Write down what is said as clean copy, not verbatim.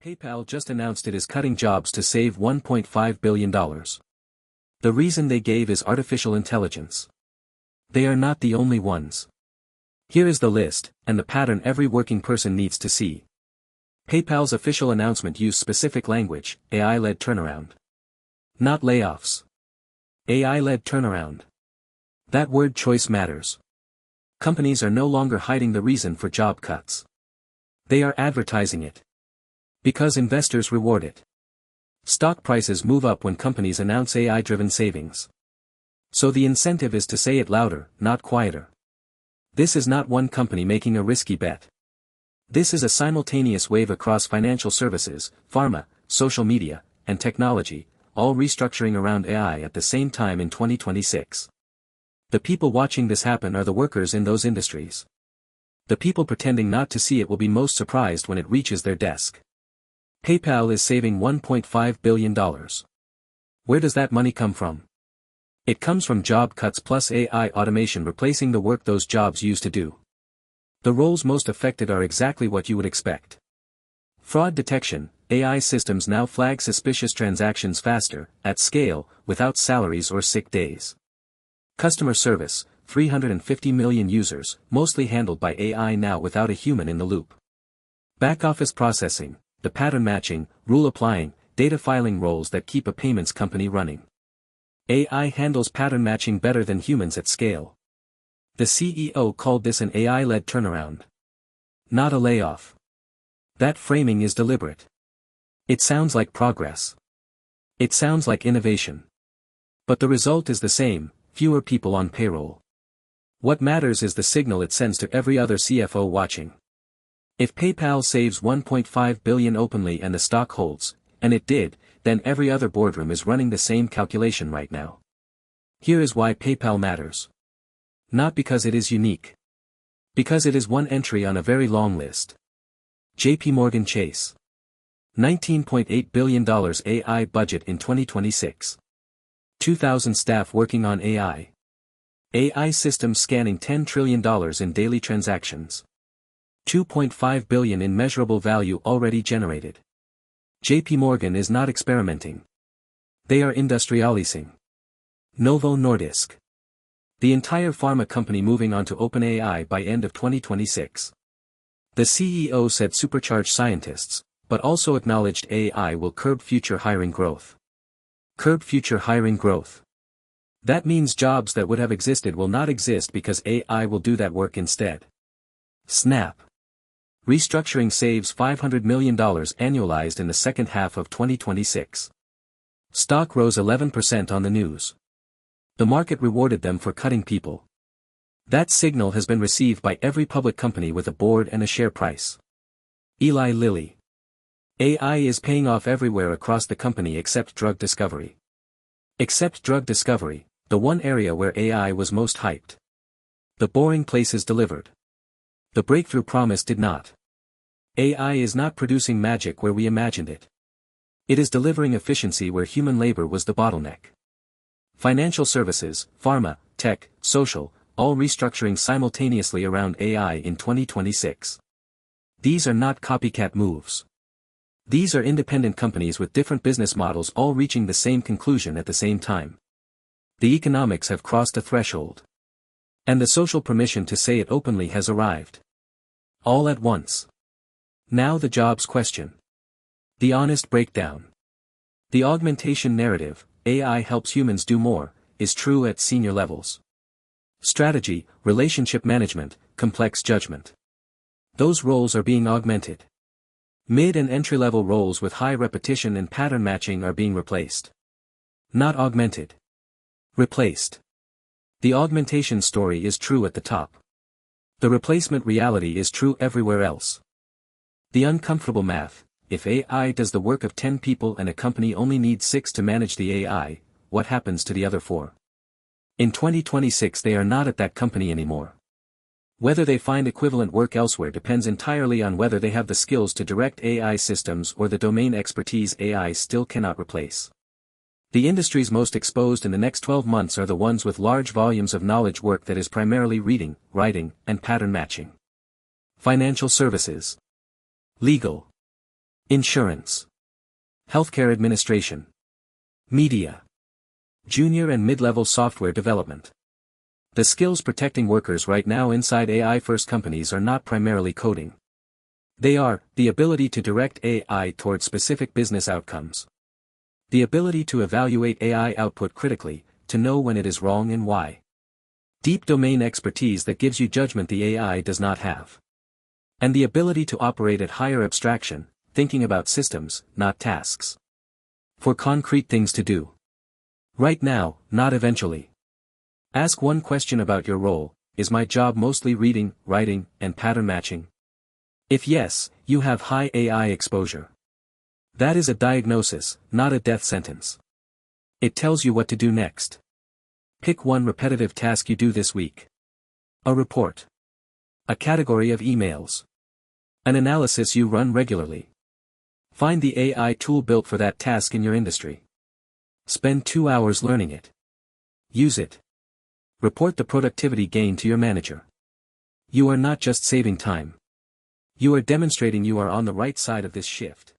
PayPal just announced it is cutting jobs to save $1.5 billion. The reason they gave is artificial intelligence. They are not the only ones. Here is the list, and the pattern every working person needs to see. PayPal's official announcement used specific language, AI-led turnaround. Not layoffs. AI-led turnaround. That word choice matters. Companies are no longer hiding the reason for job cuts. They are advertising it. Because investors reward it. Stock prices move up when companies announce AI-driven savings. So the incentive is to say it louder, not quieter. This is not one company making a risky bet. This is a simultaneous wave across financial services, pharma, social media, and technology, all restructuring around AI at the same time in 2026. The people watching this happen are the workers in those industries. The people pretending not to see it will be most surprised when it reaches their desk. PayPal is saving $1.5 billion. Where does that money come from? It comes from job cuts plus AI automation replacing the work those jobs used to do. The roles most affected are exactly what you would expect. Fraud detection, AI systems now flag suspicious transactions faster, at scale, without salaries or sick days. Customer service, 350 million users, mostly handled by AI now without a human in the loop. Back-office processing, the pattern matching, rule applying, data filing roles that keep a payments company running. AI handles pattern matching better than humans at scale. The CEO called this an AI-led turnaround. Not a layoff. That framing is deliberate. It sounds like progress. It sounds like innovation. But the result is the same, fewer people on payroll. What matters is the signal it sends to every other CFO watching. If PayPal saves $1.5 billion openly and the stock holds, and it did, then every other boardroom is running the same calculation right now. Here is why PayPal matters. Not because it is unique. Because it is one entry on a very long list. JPMorgan Chase. $19.8 billion AI budget in 2026. 2,000 staff working on AI. AI systems scanning $10 trillion in daily transactions. $2.5 billion in measurable value already generated. JPMorgan is not experimenting. They are industrializing. Novo Nordisk. The entire pharma company moving on to OpenAI by end of 2026. The CEO said supercharge scientists, but also acknowledged AI will curb future hiring growth. Curb future hiring growth. That means jobs that would have existed will not exist because AI will do that work instead. Snap. Restructuring saves $500 million annualized in the second half of 2026. Stock rose 11% on the news. The market rewarded them for cutting people. That signal has been received by every public company with a board and a share price. Eli Lilly. AI is paying off everywhere across the company except drug discovery. Except drug discovery, the one area where AI was most hyped. The boring places delivered. The breakthrough promise did not. AI is not producing magic where we imagined it. It is delivering efficiency where human labor was the bottleneck. Financial services, pharma, tech, social, all restructuring simultaneously around AI in 2026. These are not copycat moves. These are independent companies with different business models all reaching the same conclusion at the same time. The economics have crossed a threshold. And the social permission to say it openly has arrived. All at once. Now the jobs question. The honest breakdown. The augmentation narrative, AI helps humans do more, is true at senior levels. Strategy, relationship management, complex judgment. Those roles are being augmented. Mid- and entry-level roles with high repetition and pattern matching are being replaced. Not augmented. Replaced. The augmentation story is true at the top. The replacement reality is true everywhere else. The uncomfortable math, if AI does the work of 10 people and a company only needs 6 to manage the AI, what happens to the other 4? In 2026 they are not at that company anymore. Whether they find equivalent work elsewhere depends entirely on whether they have the skills to direct AI systems or the domain expertise AI still cannot replace. The industries most exposed in the next 12 months are the ones with large volumes of knowledge work that is primarily reading, writing, and pattern matching. Financial services. Legal. Insurance. Healthcare administration. Media. Junior and mid-level software development. The skills protecting workers right now inside AI-first companies are not primarily coding. They are the ability to direct AI towards specific business outcomes. The ability to evaluate AI output critically, to know when it is wrong and why. Deep domain expertise that gives you judgment the AI does not have. And the ability to operate at higher abstraction, thinking about systems, not tasks. For concrete things to do. Right now, not eventually. Ask one question about your role: is my job mostly reading, writing, and pattern matching? If yes, you have high AI exposure. That is a diagnosis, not a death sentence. It tells you what to do next. Pick one repetitive task you do this week. A report. A category of emails. An analysis you run regularly. Find the AI tool built for that task in your industry. Spend 2 hours learning it. Use it. Report the productivity gain to your manager. You are not just saving time. You are demonstrating you are on the right side of this shift.